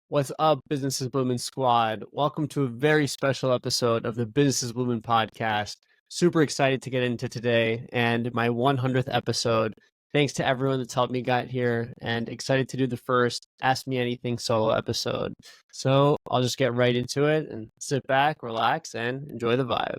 What's up, Businesses Blumin squad? Welcome to a very special episode of the Businesses Blumin podcast. Super excited to get into today and my 100th episode. Thanks to everyone that's helped me get here and excited to do the first Ask Me Anything solo episode. So I'll just get right into it and sit back, relax, and enjoy the vibe.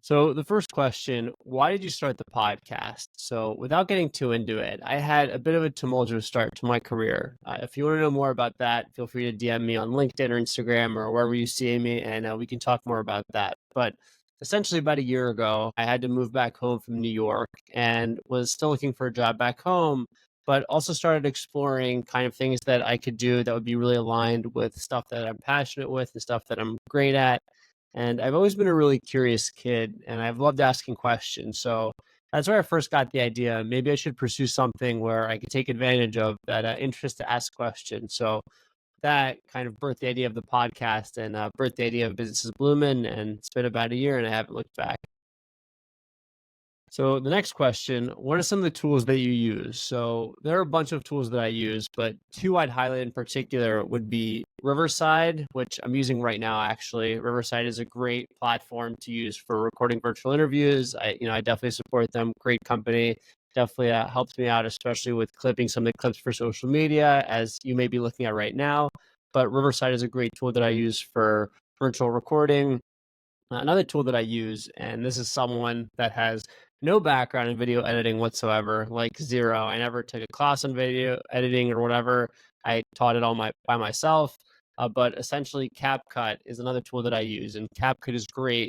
So the first question, why did you start the podcast? So without getting too into it, I had a bit of a tumultuous start to my career. If you want to know more about that, feel free to DM me on LinkedIn or Instagram or wherever you see me, and we can talk more about that. But essentially about a year ago, I had to move back home from New York and was still looking for a job back home, but also started exploring kind of things that I could do that would be really aligned with stuff that I'm passionate with and stuff that I'm great at. And I've always been a really curious kid and I've loved asking questions. So that's where I first got the idea. Maybe I should pursue something where I could take advantage of that interest to ask questions. So that kind of birthed the idea of the podcast and birthed the idea of Businesses Blumin. And it's been about a year and I haven't looked back. So the next question, what are some of the tools that you use? So there are a bunch of tools that I use, but two I'd highlight in particular would be Riverside, which I'm using right now actually. Riverside is a great platform to use for recording virtual interviews. I definitely support them. Great company. Definitely helps me out, especially with clipping some of the clips for social media, as you may be looking at right now. But Riverside is a great tool that I use for virtual recording. Another tool that I use, and this is someone that has no background in video editing whatsoever, like zero. I never took a class on video editing or whatever. I taught it all by myself. But essentially, CapCut is another tool that I use, and CapCut is great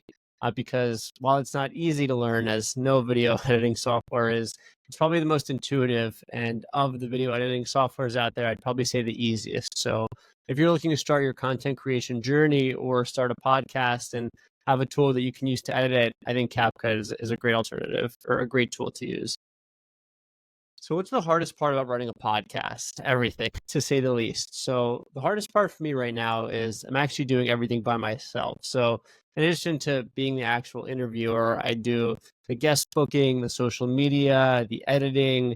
because while it's not easy to learn, as no video editing software is, it's probably the most intuitive. And of the video editing softwares out there, I'd probably say the easiest. So if you're looking to start your content creation journey or start a podcast and have a tool that you can use to edit it, I think CapCut is a great alternative or a great tool to use. So what's the hardest part about running a podcast? Everything, to say the least. So the hardest part for me right now is I'm actually doing everything by myself. So in addition to being the actual interviewer, I do the guest booking, the social media, the editing,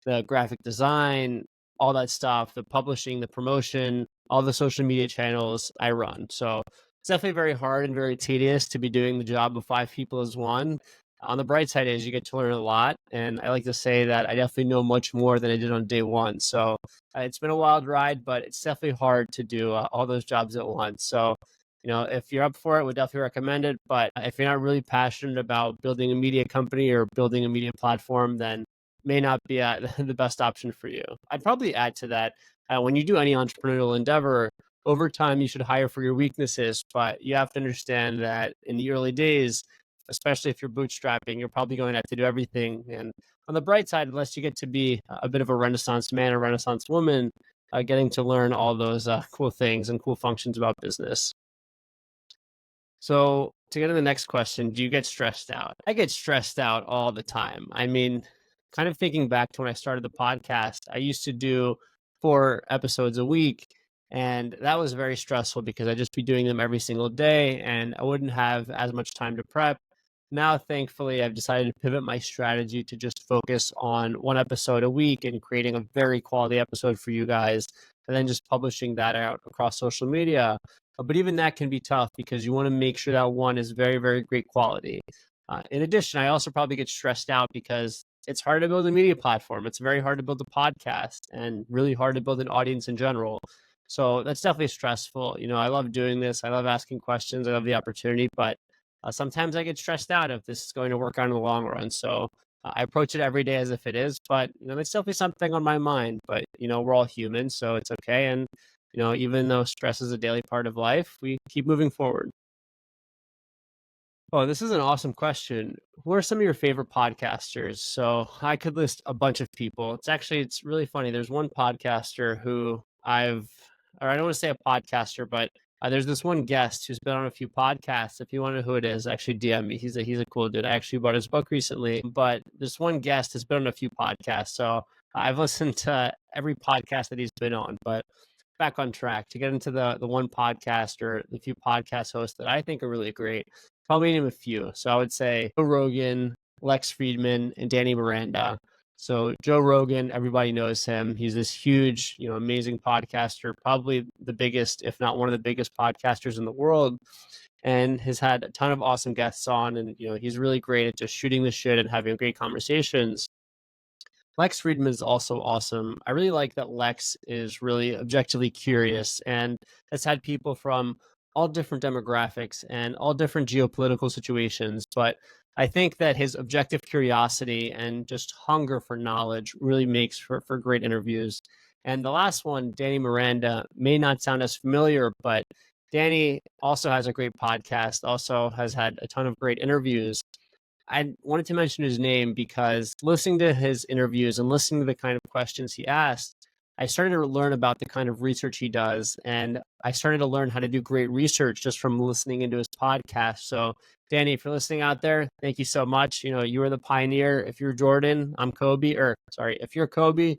the graphic design, all that stuff, the publishing, the promotion, all the social media channels I run. So it's definitely very hard and very tedious to be doing the job of five people as one. On the bright side is you get to learn a lot, and I like to say that I definitely know much more than I did on day one. So it's been a wild ride, but it's definitely hard to do all those jobs at once. So if you're up for it, would definitely recommend it. But if you're not really passionate about building a media company or building a media platform, then may not be the best option for you. I'd probably add to that, when you do any entrepreneurial endeavor, over time you should hire for your weaknesses, but you have to understand that in the early days, especially if you're bootstrapping, you're probably going to have to do everything. And on the bright side, unless you get to be a bit of a Renaissance man or Renaissance woman, getting to learn all those cool things and cool functions about business. So to get to the next question, do you get stressed out? I get stressed out all the time. I mean, kind of thinking back to when I started the podcast, I used to do 4 episodes a week. And that was very stressful because I'd just be doing them every single day and I wouldn't have as much time to prep. Now, thankfully, I've decided to pivot my strategy to just focus on 1 episode a week and creating a very quality episode for you guys, and then just publishing that out across social media. But even that can be tough because you want to make sure that one is very, very great quality. In addition, I also probably get stressed out because it's hard to build a media platform. It's very hard to build a podcast and really hard to build an audience in general. So that's definitely stressful. I love doing this. I love asking questions. I love the opportunity, but sometimes I get stressed out if this is going to work out in the long run. So I approach it every day as if it is, but it's definitely something on my mind. But we're all human, so it's okay. And even though stress is a daily part of life, we keep moving forward. Oh, this is an awesome question. Who are some of your favorite podcasters? So I could list a bunch of people. It's really funny. There's one podcaster who or I don't want to say a podcaster, but there's this one guest who's been on a few podcasts. If you want to know who it is, actually DM me. He's a cool dude. I actually bought his book recently, but this one guest has been on a few podcasts. So I've listened to every podcast that he's been on, but back on track to get into the one podcast or the few podcast hosts that I think are really great. Probably name a few. So I would say Rogan, Lex Fridman, and Danny Miranda. So Joe Rogan, everybody knows him. He's this huge, amazing podcaster, probably the biggest, if not one of the biggest podcasters in the world, and has had a ton of awesome guests on. And he's really great at just shooting the shit and having great conversations. Lex Fridman is also awesome. I really like that Lex is really objectively curious and has had people from all different demographics and all different geopolitical situations. But I think that his objective curiosity and just hunger for knowledge really makes for great interviews. And the last one, Danny Miranda, may not sound as familiar, but Danny also has a great podcast, also has had a ton of great interviews. I wanted to mention his name because listening to his interviews and listening to the kind of questions he asked, I started to learn about the kind of research he does. And I started to learn how to do great research just from listening into his podcast. So, Danny, if you're listening out there, thank you so much. You were the pioneer. If you're Jordan, I'm Kobe. Or, sorry, if you're Kobe,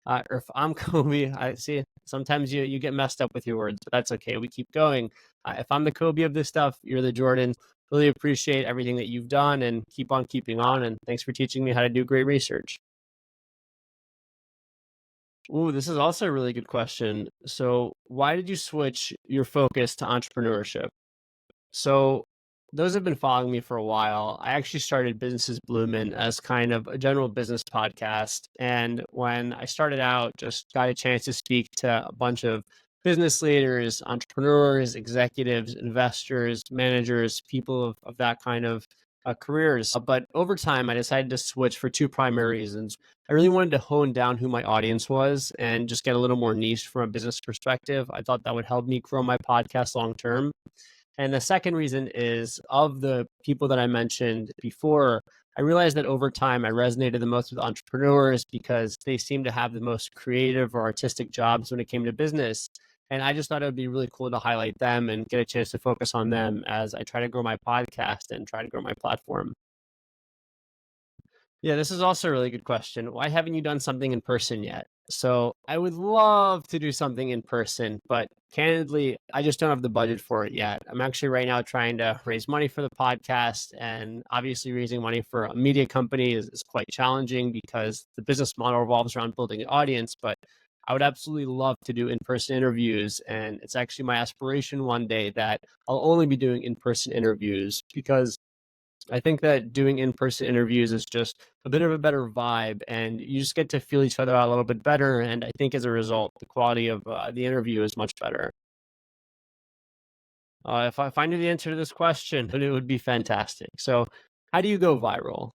or if I'm Kobe, I see sometimes you get messed up with your words, but that's okay. We keep going. If I'm the Kobe of this stuff, you're the Jordan. Really appreciate everything that you've done and keep on keeping on. And thanks for teaching me how to do great research. Ooh, this is also a really good question. So, why did you switch your focus to entrepreneurship? So, those have been following me for a while. I actually started Businesses Blumin as kind of a general business podcast. And when I started out, just got a chance to speak to a bunch of business leaders, entrepreneurs, executives, investors, managers, people of that kind of careers. But over time, I decided to switch for two primary reasons. I really wanted to hone down who my audience was and just get a little more niche from a business perspective. I thought that would help me grow my podcast long term. And the second reason is of the people that I mentioned before, I realized that over time I resonated the most with entrepreneurs because they seem to have the most creative or artistic jobs when it came to business. And I just thought it would be really cool to highlight them and get a chance to focus on them as I try to grow my podcast and try to grow my platform. Yeah, this is also a really good question. Why haven't you done something in person yet? So I would love to do something in person, but candidly, I just don't have the budget for it yet. I'm actually right now trying to raise money for the podcast, and obviously raising money for a media company is quite challenging because the business model revolves around building an audience, but I would absolutely love to do in-person interviews. And it's actually my aspiration one day that I'll only be doing in-person interviews because I think that doing in-person interviews is just a bit of a better vibe, and you just get to feel each other out a little bit better. And I think as a result, the quality of the interview is much better. If I knew the answer to this question, it would be fantastic. So, how do you go viral?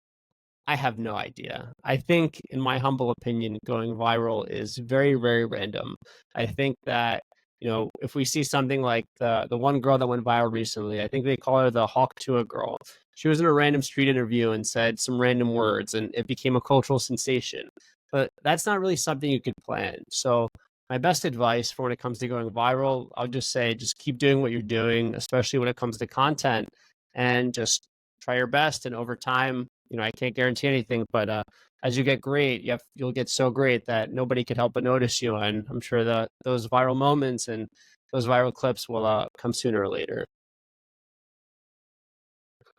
I have no idea. I think, in my humble opinion, going viral is very, very random. I think that, if we see something like the one girl that went viral recently, I think they call her the Hawk Tuah girl. She was in a random street interview and said some random words, and it became a cultural sensation. But that's not really something you could plan. So, my best advice for when it comes to going viral, I'll just say, just keep doing what you're doing, especially when it comes to content, and just try your best. And over time, I can't guarantee anything, but as you get great, you'll get so great that nobody could help but notice you. And I'm sure that those viral moments and those viral clips will come sooner or later.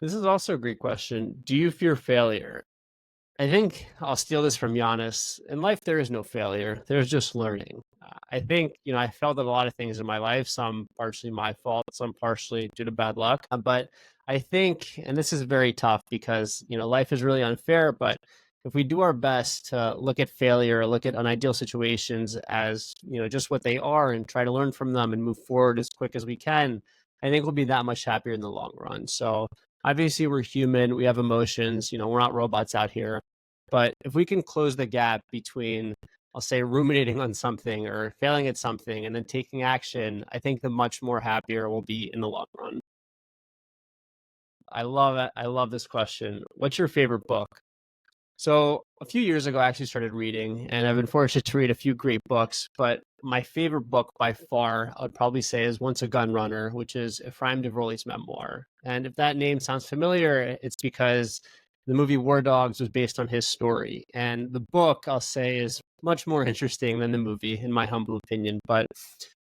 This is also a great question. Do you fear failure? I think I'll steal this from Giannis. In life, there is no failure. There's just learning. I think, I failed at a lot of things in my life, some partially my fault, some partially due to bad luck. But I think, and this is very tough because, life is really unfair, but if we do our best to look at failure, look at unideal situations as, just what they are and try to learn from them and move forward as quick as we can, I think we'll be that much happier in the long run. So obviously we're human, we have emotions, we're not robots out here. But if we can close the gap between, I'll say, ruminating on something or failing at something and then taking action, I think the much more happier we'll be in the long run. I love it. I love this question. What's your favorite book? So a few years ago, I actually started reading, and I've been fortunate to read a few great books. But my favorite book by far, I would probably say, is Once a Gun Runner, which is Ephraim Devroli's memoir. And if that name sounds familiar, it's because the movie War Dogs was based on his story. And the book, I'll say, is much more interesting than the movie, in my humble opinion. But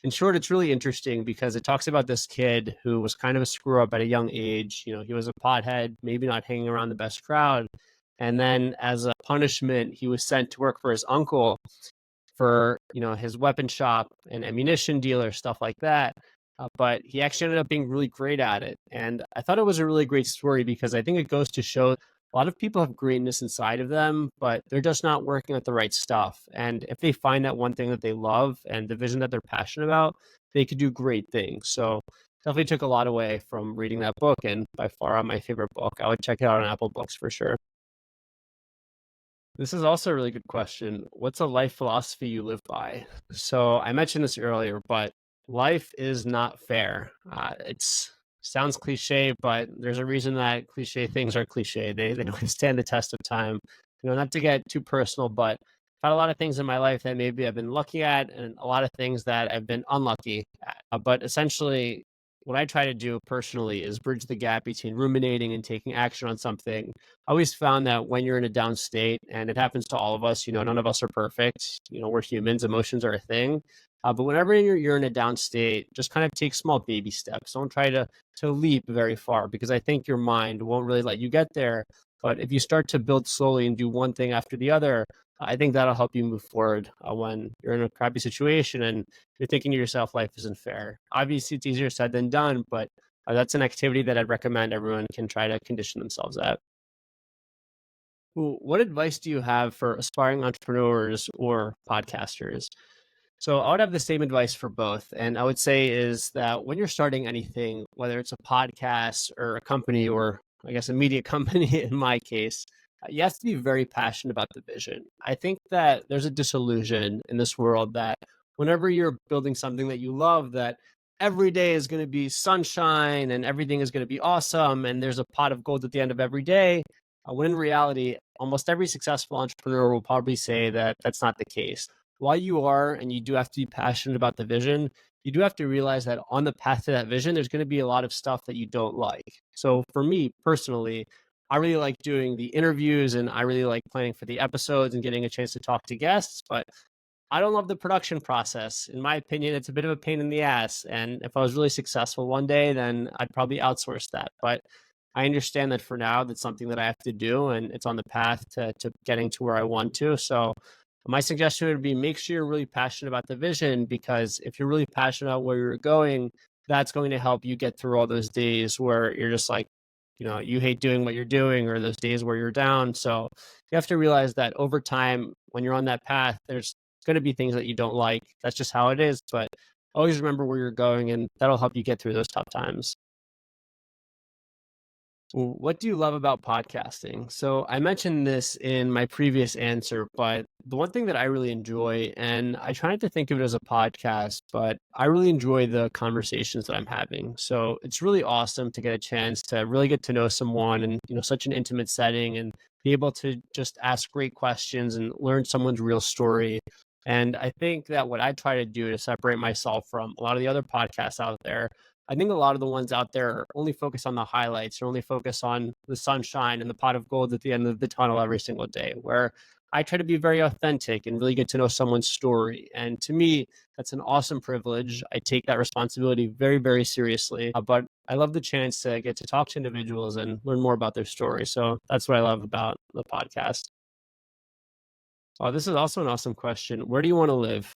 in short, it's really interesting because it talks about this kid who was kind of a screw up at a young age. He was a pothead, maybe not hanging around the best crowd, And then as a punishment, he was sent to work for his uncle for, his weapon shop and ammunition dealer, stuff like that. But he actually ended up being really great at it. And I thought it was a really great story because I think it goes to show a lot of people have greatness inside of them, but they're just not working at the right stuff. And if they find that one thing that they love and the vision that they're passionate about, they could do great things. So definitely took a lot away from reading that book, and by far my favorite book. I would check it out on Apple Books for sure. This is also a really good question. What's a life philosophy you live by? So I mentioned this earlier, but life is not fair. It's sounds cliche, but there's a reason that cliche things are cliche. They don't stand the test of time. Not to get too personal, but I've had a lot of things in my life that maybe I've been lucky at, and a lot of things that I've been unlucky at. But essentially, what I try to do personally is bridge the gap between ruminating and taking action on something. I always found that when you're in a down state, and it happens to all of us, none of us are perfect. We're humans, emotions are a thing. But whenever you're in a down state, just kind of take small baby steps. Don't try to leap very far, because I think your mind won't really let you get there. But if you start to build slowly and do one thing after the other, I think that'll help you move forward when you're in a crappy situation and you're thinking to yourself, life isn't fair. Obviously, it's easier said than done, but that's an activity that I'd recommend everyone can try to condition themselves at. What advice do you have for aspiring entrepreneurs or podcasters? So I would have the same advice for both. And I would say is that when you're starting anything, whether it's a podcast or a company, or I guess a media company in my case, you have to be very passionate about the vision. I think that there's a disillusion in this world that whenever you're building something that you love, that every day is going to be sunshine and everything is going to be awesome and there's a pot of gold at the end of every day. When in reality, almost every successful entrepreneur will probably say that that's not the case. While you are, and you do have to be passionate about the vision, you do have to realize that on the path to that vision, there's going to be a lot of stuff that you don't like. So for me personally, I really like doing the interviews and I really like planning for the episodes and getting a chance to talk to guests, but I don't love the production process. In my opinion, it's a bit of a pain in the ass. And if I was really successful one day, then I'd probably outsource that. But I understand that for now, that's something that I have to do, and it's on the path to getting to where I want to. So my suggestion would be make sure you're really passionate about the vision, because if you're really passionate about where you're going, that's going to help you get through all those days where you're just like, you hate doing what you're doing, or those days where you're down. So you have to realize that over time, when you're on that path, there's going to be things that you don't like. That's just how it is. But always remember where you're going, and that'll help you get through those tough times. What do you love about podcasting? So I mentioned this in my previous answer, but the one thing that I really enjoy, and I try not to think of it as a podcast, but I really enjoy the conversations that I'm having. So it's really awesome to get a chance to really get to know someone in, such an intimate setting, and be able to just ask great questions and learn someone's real story. And I think that what I try to do to separate myself from a lot of the other podcasts out there, I think a lot of the ones out there only focus on the highlights, or only focus on the sunshine and the pot of gold at the end of the tunnel every single day, where I try to be very authentic and really get to know someone's story. And to me, that's an awesome privilege. I take that responsibility very, very seriously. But I love the chance to get to talk to individuals and learn more about their story. So that's what I love about the podcast. This is also an awesome question. Where do you want to live?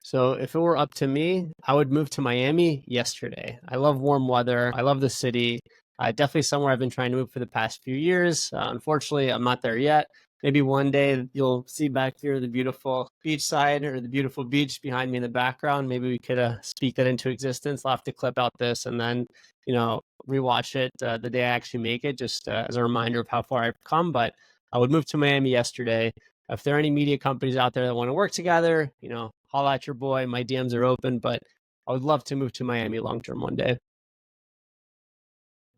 So if it were up to me, I would move to Miami yesterday. I love warm weather. I love the city. Definitely somewhere I've been trying to move for the past few years. Unfortunately, I'm not there yet. Maybe one day you'll see back here the beautiful beach side, or the beautiful beach behind me in the background. Maybe we could speak that into existence. I'll have to clip out this and then, rewatch it the day I actually make it, just as a reminder of how far I've come. But I would move to Miami yesterday. If there are any media companies out there that want to work together, holla at your boy. My DMs are open, but I would love to move to Miami long term one day.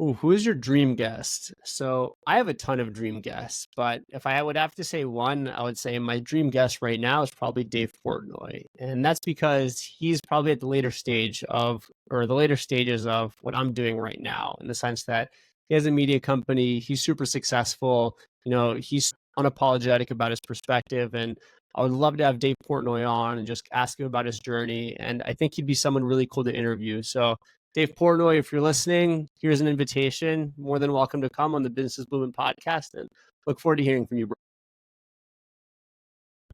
Ooh, who is your dream guest? So I have a ton of dream guests, but if I would have to say one, I would say my dream guest right now is probably Dave Portnoy. And that's because he's probably at the later stage of, or the later stages of what I'm doing right now, in the sense that he has a media company, he's super successful, he's unapologetic about his perspective. And I would love to have Dave Portnoy on and just ask him about his journey. And I think he'd be someone really cool to interview. So Dave Portnoy, if you're listening, here's an invitation. More than welcome to come on the Business Blumin podcast, and look forward to hearing from you, bro.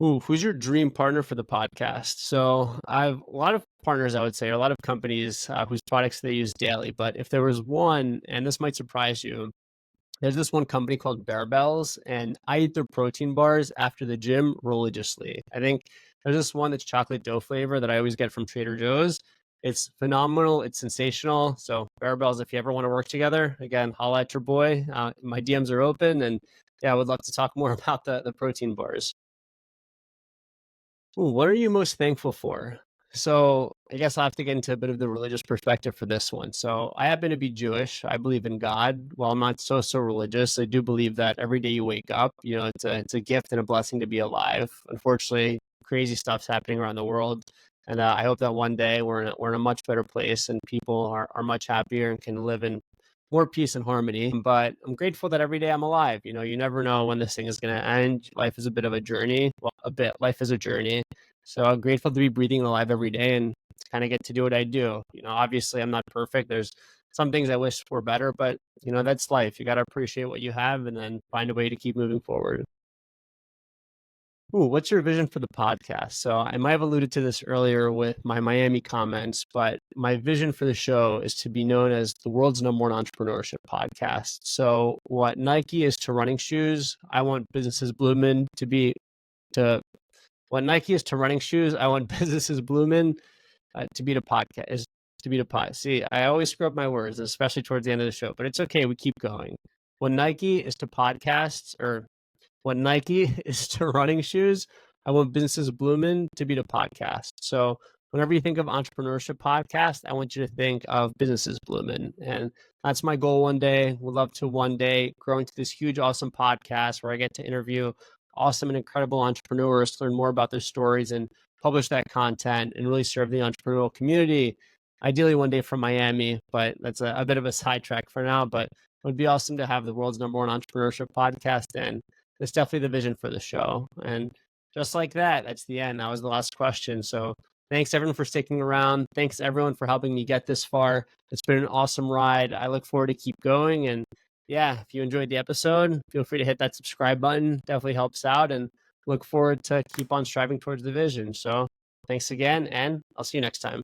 Ooh, who's your dream partner for the podcast? So I have a lot of partners, I would say, or a lot of companies whose products they use daily. But if there was one, and this might surprise you, there's this one company called Bearbells, and I eat their protein bars after the gym religiously. I think there's this one that's chocolate dough flavor that I always get from Trader Joe's. It's phenomenal. It's sensational. So Bearbells, if you ever want to work together, again, holla at your boy. My DMs are open, and yeah, I would love to talk more about the protein bars. Ooh, what are you most thankful for? So I guess I'll have to get into a bit of the religious perspective for this one. So I happen to be Jewish. I believe in God. While I'm not so religious, I do believe that every day you wake up, it's a gift and a blessing to be alive. Unfortunately, crazy stuff's happening around the world, and I hope that one day we're in a much better place and people are much happier and can live in more peace and harmony. But I'm grateful that every day I'm alive. You never know when this thing is going to end. Life is a bit of a journey. Well, a bit. Life is a journey. So I'm grateful to be breathing alive every day and kind of get to do what I do. Obviously I'm not perfect. There's some things I wish were better, but that's life. You got to appreciate what you have and then find a way to keep moving forward. Ooh, what's your vision for the podcast? So I might have alluded to this earlier with my Miami comments, but my vision for the show is to be known as the world's #1 entrepreneurship podcast. So what Nike is to running shoes, I want businesses Blumin to be to what Nike is to running shoes. I want businesses Blumin to be the podcast is to be the pod. See, I always screw up my words, especially towards the end of the show, but it's okay. We keep going. What Nike is to podcasts or what Nike is to running shoes, I want businesses Blumin to be the podcast. So whenever you think of entrepreneurship podcast, I want you to think of businesses Blumin. And that's my goal one day. Would love to one day grow into this huge, awesome podcast where I get to interview awesome and incredible entrepreneurs, learn more about their stories and publish that content and really serve the entrepreneurial community. Ideally one day from Miami, but that's a bit of a sidetrack for now. But it would be awesome to have the world's #1 entrepreneurship podcast. And it's definitely the vision for the show. And just like that, that's the end. That was the last question. So thanks everyone for sticking around. Thanks everyone for helping me get this far. It's been an awesome ride. I look forward to keep going. And yeah, if you enjoyed the episode, feel free to hit that subscribe button. Definitely helps out and look forward to keep on striving towards the vision. So thanks again, and I'll see you next time.